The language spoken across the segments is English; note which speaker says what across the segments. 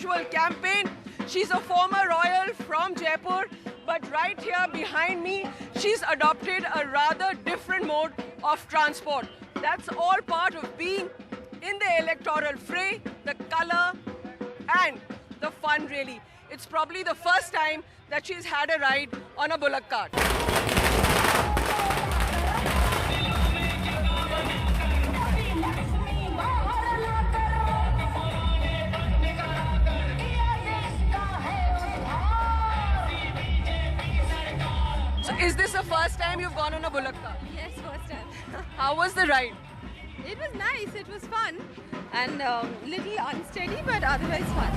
Speaker 1: actual campaign. She's a former royal from Jaipur, but right here behind me, she's adopted a rather different mode of transport. That's all part of being in the electoral fray, the color and the fun really. It's probably the first time that she's had a ride on a bullock cart. So is this the first time you've gone on a bullock cart?
Speaker 2: Yes, first time.
Speaker 1: How was the ride?
Speaker 2: It was nice, it was fun and little unsteady but otherwise fun.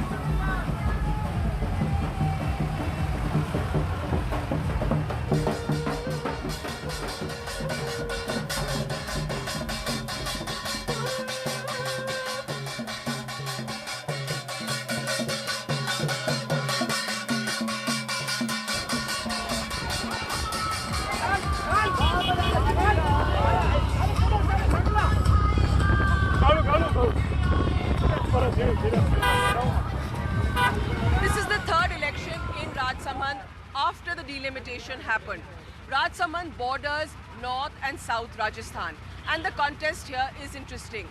Speaker 1: This is the third election in Rajsamand after the delimitation happened. Rajsamand borders North and South Rajasthan, and the contest here is interesting.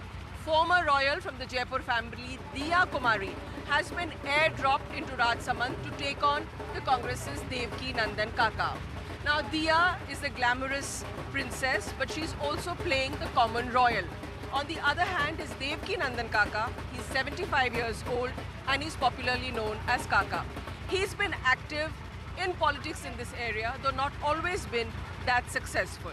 Speaker 1: Former royal from the Jaipur family, Diya Kumari, has been airdropped into Rajsamand to take on the Congress's Devki Nandan Kaka. Now, Diya is a glamorous princess, but she's also playing the common royal. On the other hand is Devki Nandan Kaka. He's 75 years old and he's popularly known as Kaka. He's been active in politics in this area, though not always been that successful.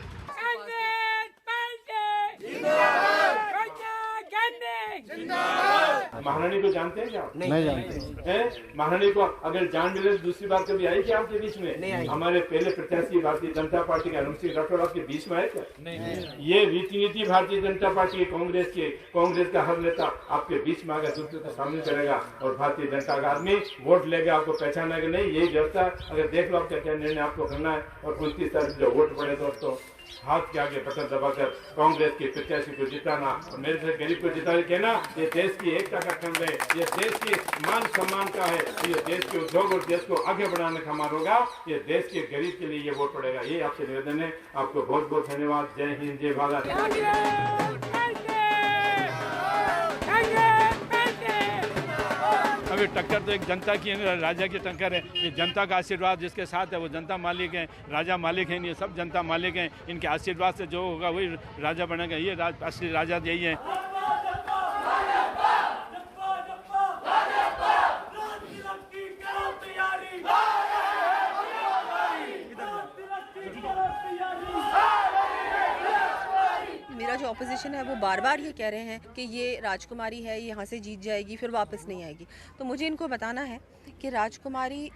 Speaker 3: महारानी को जानते हैं क्या?
Speaker 4: नहीं जानते
Speaker 3: हैं? महारानी को अगर जान मिले तो दूसरी बार कभी आई क्या आपके बीच में?
Speaker 4: नहीं आई।
Speaker 3: हमारे पहले प्रत्याशी भारतीय जनता पार्टी के अरुण सिंह राठौर आपके बीच में आए क्या?
Speaker 4: नहीं।
Speaker 3: ये रीति भारतीय जनता पार्टी कांग्रेस का हर नेता आपके बीच में आकर दूसरे को शामिल करेगा और भारतीय जनता का आदमी वोट लेगा, आपको पहचानेगा नहीं। यही व्यवस्था अगर देख लो क्या क्या निर्णय आपको करना है। और 29 तारीख जो वोट पड़े दोस्तों, हाथ के आगे बटन दबाकर कांग्रेस के प्रत्याशी को जिताना और मेरे से गरीब को जिता कहना, ये देश की एकता का खंड है, ये देश की मान सम्मान का है, ये देश के उद्योग और देश को आगे बढ़ाने का हमारा होगा। ये देश के गरीब के लिए ये वोट पड़ेगा। ये आपसे निवेदन है। आपको बहुत बहुत धन्यवाद। जय हिंद, जय भारत। अभी टक्कर तो एक जनता की राजा की टक्कर है। ये जनता का आशीर्वाद जिसके साथ है वो जनता मालिक है, राजा मालिक है। ये सब जनता मालिक हैं। इनके आशीर्वाद से जो होगा वही राजा बनेगा। ये असली राजा यही है।
Speaker 2: मेरा जो ऑपोजिशन है वो बार बार ये कह रहे हैं कि ये राजकुमारी है, यहाँ से जीत जाएगी फिर वापस नहीं आएगी। तो मुझे इनको बताना है कि राजकुमारी,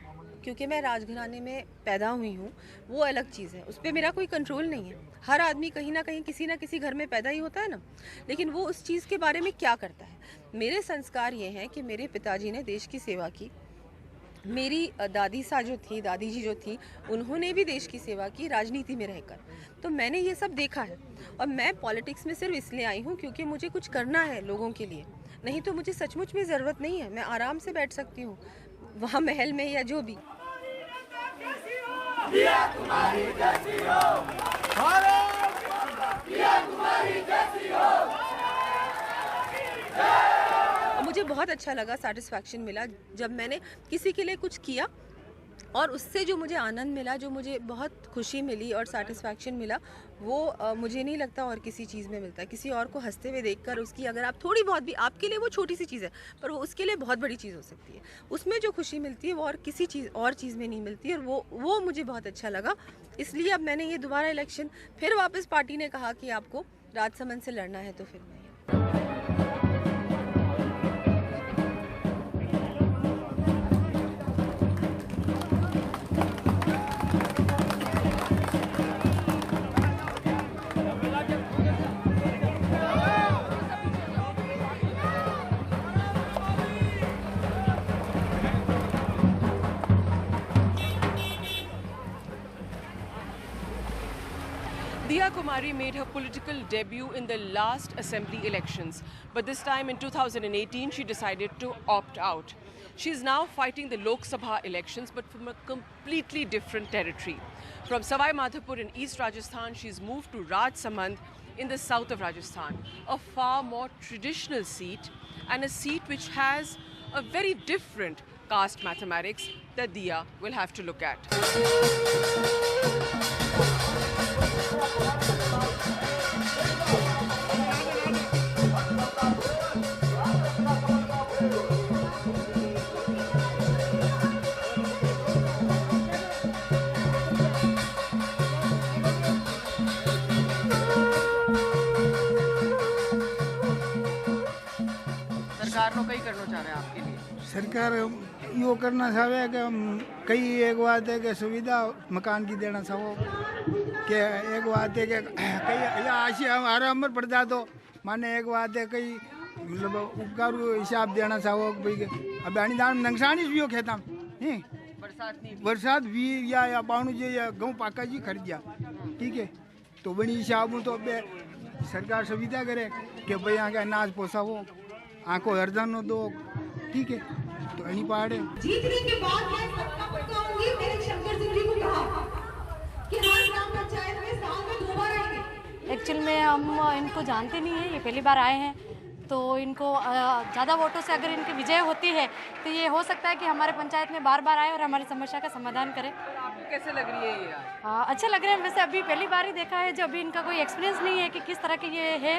Speaker 2: क्योंकि मैं राजघराने में पैदा हुई हूँ, वो अलग चीज़ है, उस पर मेरा कोई कंट्रोल नहीं है। हर आदमी कहीं ना कहीं किसी ना किसी घर में पैदा ही होता है ना, लेकिन वो उस चीज़ के बारे में क्या करता है। मेरे संस्कार ये हैं कि मेरे पिताजी ने देश की सेवा की, मेरी दादी जी जो थी उन्होंने भी देश की सेवा की राजनीति में रहकर। तो मैंने ये सब देखा है और मैं पॉलिटिक्स में सिर्फ इसलिए आई हूँ क्योंकि मुझे कुछ करना है लोगों के लिए, नहीं तो मुझे सचमुच में ज़रूरत नहीं है। मैं आराम से बैठ सकती हूँ वहाँ महल में या जो भी। मुझे बहुत अच्छा लगा, सेटिस्फैक्शन मिला जब मैंने किसी के लिए कुछ किया और उससे जो मुझे आनंद मिला, जो मुझे बहुत खुशी मिली और सेटिस्फैक्शन मिला, वो मुझे नहीं लगता और किसी चीज़ में मिलता है। किसी और को हंसते हुए देखकर उसकी अगर आप थोड़ी बहुत भी, आपके लिए वो छोटी सी चीज़ है पर वो उसके लिए बहुत बड़ी चीज़ हो सकती है। उसमें जो खुशी मिलती है वो और किसी चीज़ में नहीं मिलती और वो मुझे बहुत अच्छा लगा। इसलिए अब मैंने ये दोबारा इलेक्शन फिर वापस, पार्टी ने कहा कि आपको राजसमंद से लड़ना है तो फिर मैं
Speaker 1: Diya Kumari made her political debut in the last assembly elections, but this time in 2018 she decided to opt out. She is now fighting the Lok Sabha elections, but from a completely different territory. From Savai Madhopur in East Rajasthan, she's moved to Rajsamand in the south of Rajasthan, a far more traditional seat and a seat which has a very different caste mathematics that Diya will have to look at. सरकार no कई करना चाह रहे हैं आपके लिए?
Speaker 4: सरकार यो करना चाहे कि कई एक बात है कि सुविधा मकान की देना चाहो कि एक बात है कि कई या आशी हमारा अमर पड़ जा तो माने एक बात है कई मतलब उपकार हिसाब देना चाहो भाई अब दान नंगसानी भी खेता बरसात भी या पाणु जो या गेहूँ पाका जी खरीद जा ठीक है तो बड़ी हिसाब तो अब सरकार सुविधा करे कि भाई यहाँ के अनाज पोसावो आंखों हरदन दो ठीक है तो यही पहाड़ है।
Speaker 5: जीतने के बाद मैं सबका बताऊंगी मेरे शंकर सिंह जी को कहा कि हर ग्राम पंचायत में साल में 2 बार आएंगे।
Speaker 6: एक्चुअल में हम इनको जानते नहीं हैं, ये पहली बार आए हैं तो इनको ज़्यादा वोटों से अगर इनकी विजय होती है तो ये हो सकता है कि हमारे पंचायत में बार बार आए और हमारी समस्या का समाधान करें।
Speaker 1: आपको कैसे लग रही है ये?
Speaker 6: अच्छा लग रहा है। वैसे अभी पहली बार ही देखा है, जो अभी इनका कोई एक्सपीरियंस नहीं है कि किस तरह के ये है।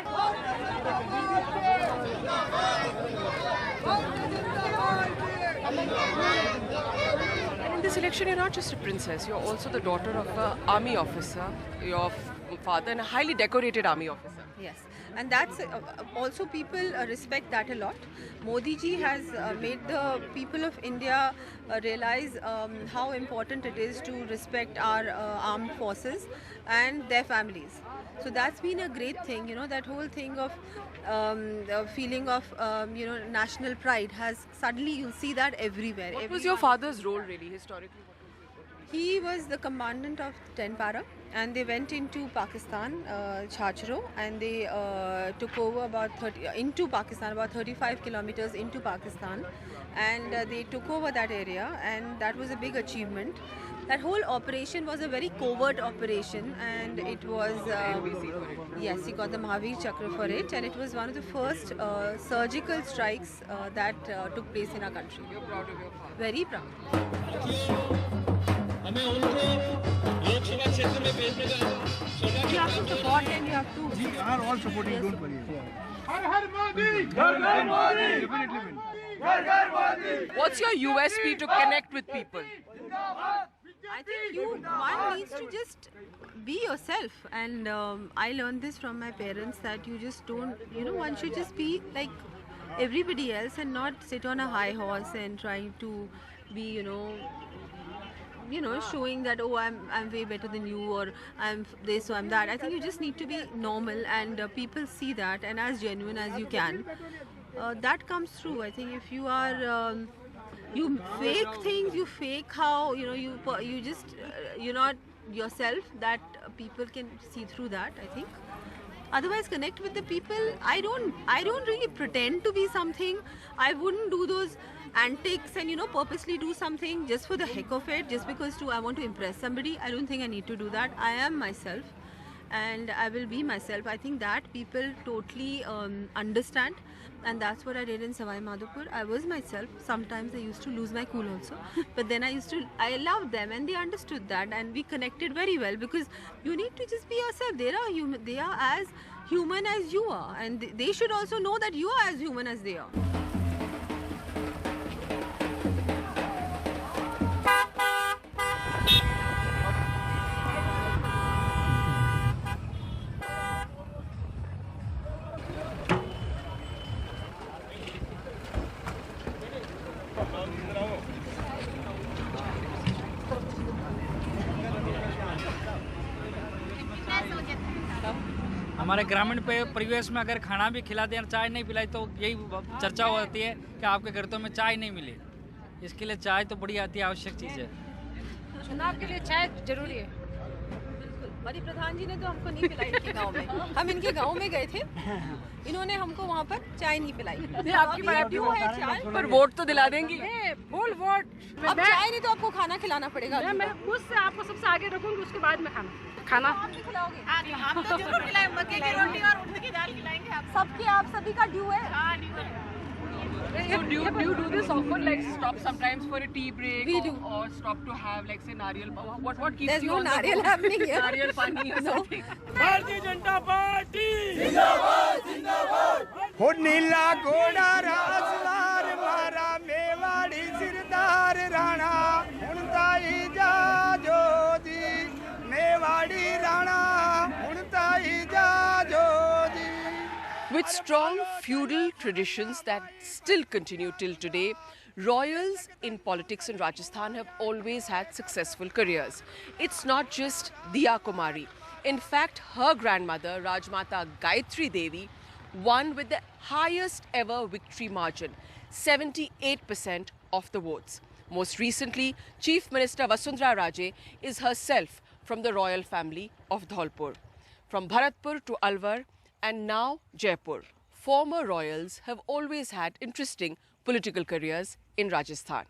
Speaker 1: In this election, you're not just a princess, you're also the daughter of an army officer, your father, and a highly decorated army officer.
Speaker 2: Yes, and that's also people respect that a lot. Modi ji has made the people of India realize how important it is to respect our armed forces and their families. So that's been a great thing, you know, that whole thing of the feeling of, you know, national pride has suddenly, you'll see that everywhere.
Speaker 1: What was your father's role really, historically?
Speaker 2: He was the commandant of 10 Para and they went into Pakistan, Chhachro, and they took over about 35 kilometers into Pakistan, and they took over that area, and that was a big achievement. That whole operation was a very covert operation, and it was, yes, he got the Mahavir Chakra for it, and it was one of the first surgical strikes that took place in our country.
Speaker 1: You're proud of your father?
Speaker 2: Very proud.
Speaker 7: हमें उनको लोकसभा क्षेत्र में भेजने का
Speaker 2: You have to support and you have to.
Speaker 4: We are all supporting, don't worry.
Speaker 7: हर हर मोदी घर घर मोदी घर घर Modi.
Speaker 1: What's your USP to connect with people?
Speaker 2: I think one needs to just be yourself, and I learned this from my parents that you just don't, you know, one should just be like everybody else and not sit on a high horse and trying to be, you know, showing that, oh, I'm way better than you, or I'm this or I'm that. I think you just need to be normal, and people see that, and as genuine as you can. That comes through. I think if you are you fake things, you fake how, you know, you just you're not yourself, that people can see through that, I think. Otherwise, connect with the people. I don't really pretend to be something. I wouldn't do those antics and, you know, purposely do something just for the heck of it, just because I want to impress somebody. I don't think I need to do that. I am myself and I will be myself. I think that people totally understand, and that's what I did in Savai Madhopur. I was myself. Sometimes I used to lose my cool also, but then I loved them and they understood that, and we connected very well, because you need to just be yourself. They are as human as you are, and they should also know that you are as human as they are.
Speaker 8: हमारे ग्रामीण परिवेश में अगर खाना भी खिला दें, चाय नहीं पिलाई, तो यही चर्चा होती है कि आपके घर में चाय नहीं मिली। इसके लिए चाय तो बड़ी आती है, आवश्यक चीज़ है।
Speaker 6: चुनाव के लिए चाय जरूरी है।
Speaker 2: हमारे प्रधान जी ने तो हमको नहीं पिलाई इनके गांव में। हम इनके गांव में गए थे, इन्होंने हमको वहाँ पर चाय नहीं पिलाई।
Speaker 1: नहीं, आपकी बात
Speaker 2: क्यों है चाय?
Speaker 1: पर वोट तो दिला देंगी।
Speaker 6: Full vote.
Speaker 2: अब चाय नहीं तो आपको खाना खिलाना पड़ेगा।
Speaker 6: मैं खुद से आपको सबसे आगे रखूंगी, उसके बाद में खाना
Speaker 2: आप नहीं खिलाओगे?
Speaker 5: हम तो जरूर खिलाएंगे, मक्के की रोटी और उड़द की दाल खिलाएंगे आप।
Speaker 2: सबके आप सभी का ड्यू है।
Speaker 1: So do you do this often, like stop sometimes for a tea break?
Speaker 2: We do.
Speaker 1: Or stop to have like say nariyal. What keeps
Speaker 2: There's
Speaker 1: you
Speaker 2: no
Speaker 1: on
Speaker 2: नारियल
Speaker 1: the go?
Speaker 2: happening here.
Speaker 1: Nariyal pani or something.
Speaker 7: Bharatiya Janata party
Speaker 4: हो नीला घोड़ा राजवार मारा मेवाड़ी सिरदार राणा हुणताई जाजो जी मेवाड़ी राणा हुणताई जाजो जी।
Speaker 1: With strong feudal traditions that still continue till today, royals in politics in Rajasthan have always had successful careers. It's not just Diya Kumari. In fact, her grandmother, Rajmata Gayatri Devi, won with the highest ever victory margin, 78% of the votes. Most recently, Chief Minister Vasundhara Raje is herself from the royal family of Dholpur. From Bharatpur to Alwar, and now Jaipur, former royals have always had interesting political careers in Rajasthan.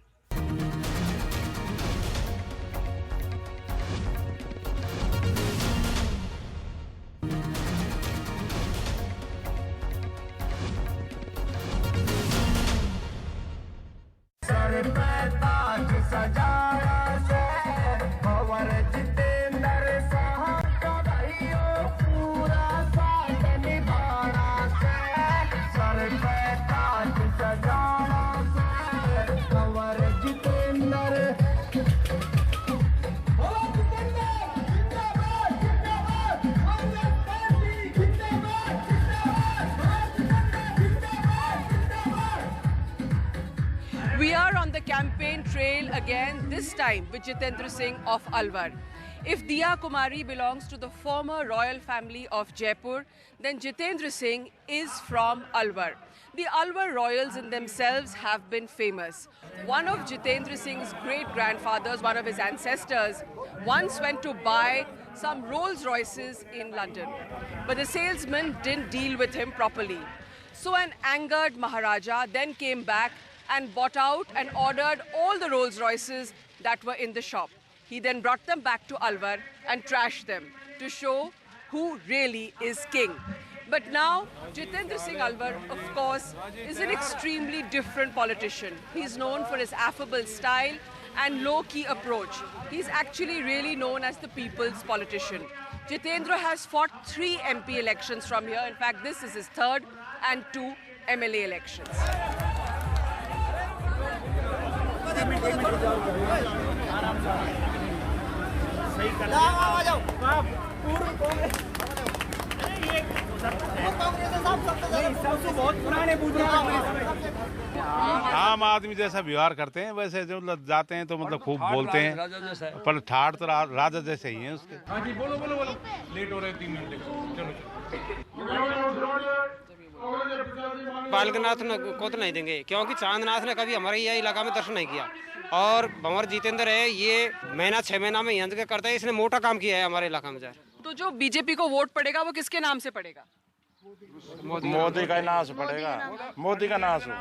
Speaker 1: We are on the campaign trail again, this time with Jitendra Singh of Alwar. If Diya Kumari belongs to the former royal family of Jaipur, then Jitendra Singh is from Alwar. The Alwar royals in themselves have been famous. One of Jitendra Singh's great-grandfathers, one of his ancestors, once went to buy some Rolls Royces in London. But the salesman didn't deal with him properly. So an angered Maharaja then came back and bought out and ordered all the Rolls Royces that were in the shop. He then brought them back to Alwar and trashed them to show who really is king. But now, Jitendra Singh Alwar, of course, is an extremely different politician. He's known for his affable style and low-key approach. He's actually really known as the people's politician. Jitendra has fought 3 MP elections from here. In fact, this is his 3rd and 2 MLA elections.
Speaker 9: आम आदमी जैसा व्यवहार करते हैं वैसे जो मतलब जाते हैं तो मतलब खूब बोलते हैं, पर ठाट तो राजा जैसे ही हैं उसके।
Speaker 7: हाँ जी बोलो बोलो बोलो, लेट हो रहे 3 मिनट चलो।
Speaker 10: बालकनाथ को तो नहीं देंगे, क्योंकि चांदनाथ ने कभी हमारे यह इलाका में दर्शन नहीं किया। और भंवर जितेंद्र है, ये महीना 6 महीना में यंत्र के करता है, इसने मोटा काम किया है हमारे इलाका में। जाए
Speaker 1: तो जो बीजेपी को वोट पड़ेगा वो किसके नाम से पड़ेगा?
Speaker 9: मोदी का नाम से पड़ेगा, मोदी का नाम से।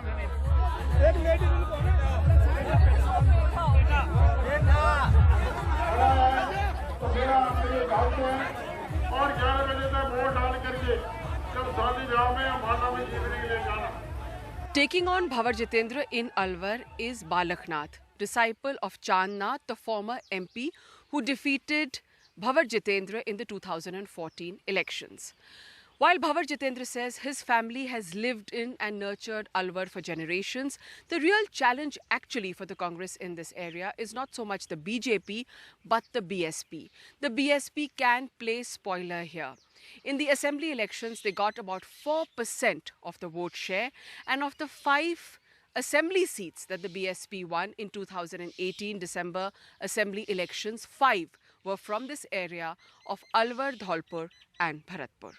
Speaker 7: और 11 बजे तक वोट डाल करके जब शादी ब्याह में माला में जीतने के लिए जाना।
Speaker 1: Taking on Bhavar Jitendra in Alwar is Balaknath, disciple of Chandnath, the former MP who defeated Bhavar Jitendra in the 2014 elections. While Bhavar Jitendra says his family has lived in and nurtured Alwar for generations, the real challenge actually for the Congress in this area is not so much the BJP but the BSP. The BSP can play spoiler here. In the assembly elections, they got about 4% of the vote share, and of the 5 assembly seats that the BSP won in 2018 December assembly elections, 5 were from this area of Alwar, Dholpur and Bharatpur.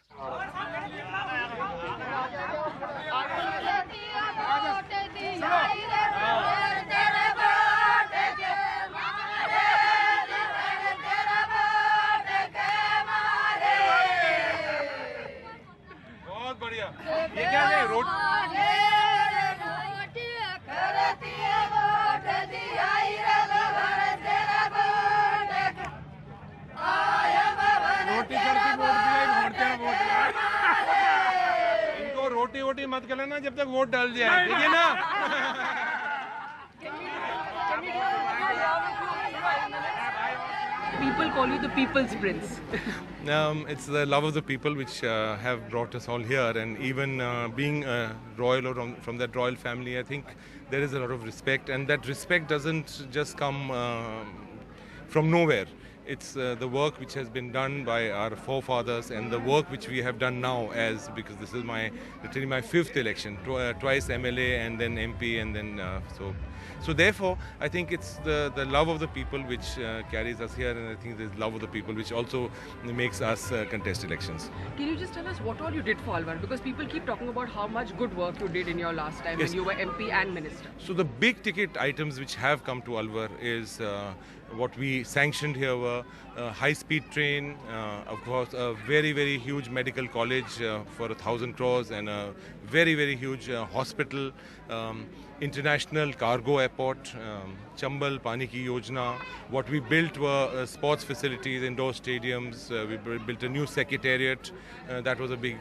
Speaker 7: इनको रोटी वोटी मत कर लेना जब तक vote डाल जाए, ठीक है ना?
Speaker 1: People call you the people's prince.
Speaker 11: It's the love of the people which have brought us all here, and even being royal or from that royal family, I think there is a lot of respect, and that respect doesn't just come from nowhere. It's the work which has been done by our forefathers and the work which we have done now, because this is literally my fifth election, twice MLA and then MP, and then so therefore I think it's the love of the people which carries us here, and I think the love of the people which also makes us contest elections.
Speaker 1: Can you just tell us what all you did for Alwar? Because people keep talking about how much good work you did in your last time when you were MP and Minister.
Speaker 11: So the big ticket items which have come to Alwar is what we sanctioned here were high-speed train, of course a very huge medical college for 1,000 crores, and a very huge hospital, international cargo airport, Chambal Pani Ki Yojana. What we built were sports facilities, indoor stadiums. We built a new secretariat. That was a big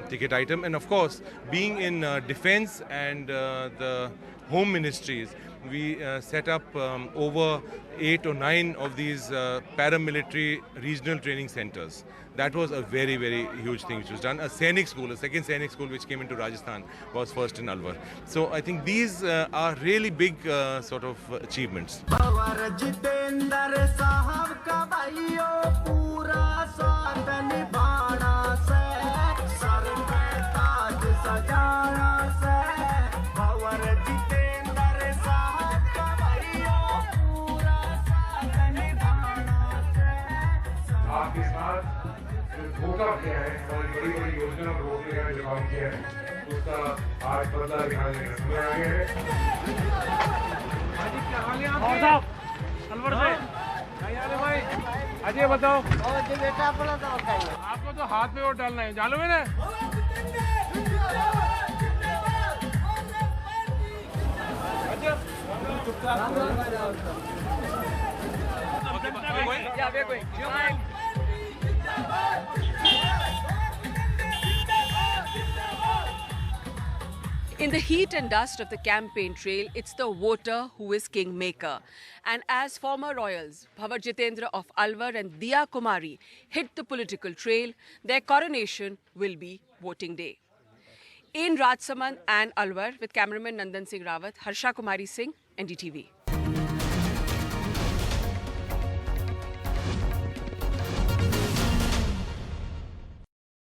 Speaker 11: ticket item. And of course, being in defense and the home ministries, we set up over 8 or 9 of these paramilitary regional training centers. That was a very huge thing which was done. A Sainik school, a second Sainik school which came into Rajasthan, was first in Alwar. So I think these are really big sort of achievements.
Speaker 3: आपके साथ धोखा किया है, हमारी बड़ी योजना को रोकने का जो काम किया है, उसका आज बदला यहाँ लेने समय आ गया है। अलवर से भाई, अजय बताओ, आपको तो हाथ में वोट डालना है, जानो में ना?
Speaker 1: Yeah, we're going. In the heat and dust of the campaign trail, it's the voter who is kingmaker. And as former royals Bhavar Jitendra of Alwar and Diya Kumari hit the political trail, their coronation will be voting day. In Rajsamand and Alwar, with cameraman Nandan Singh Rawat, Harsha Kumari Singh, NDTV.